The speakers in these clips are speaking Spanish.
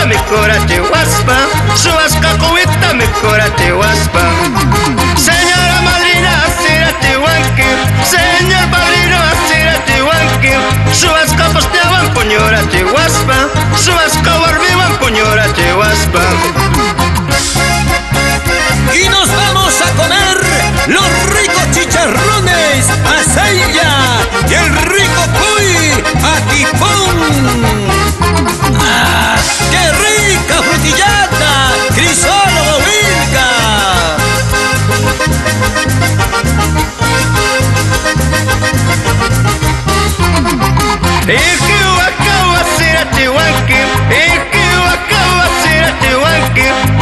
cubita mi coraje guaspa, subasca cubita mi coraje guaspa. Señora madrina, asírate huanqui, señor padrino, asírate huanqui, subasca posteaban puñorate guaspa, subasca barbiban puñorate guaspa. Y nos vamos a comer los ricos chicharrones a Sella y el rico cuy a Tipón. ¡Ah, qué rica frutillata! ¡Crisólogo Vilca!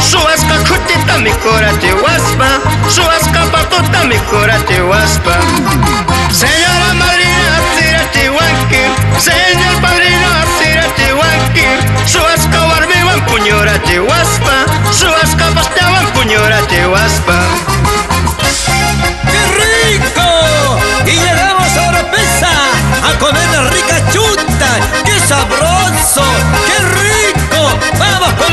Subasca cutita mi coraje guaspa, subasca patota mi coraje guaspa. Señora madrina, asírate huanqui, señor padrino, asírate huanqui, subasca barbiban puñorate guaspa, subasca pasteaban puñorate guaspa. ¡Qué rico! Y llegamos a Oropesa a comer la rica chuta. ¡Qué sabroso! ¡Qué rico! ¡Vamos!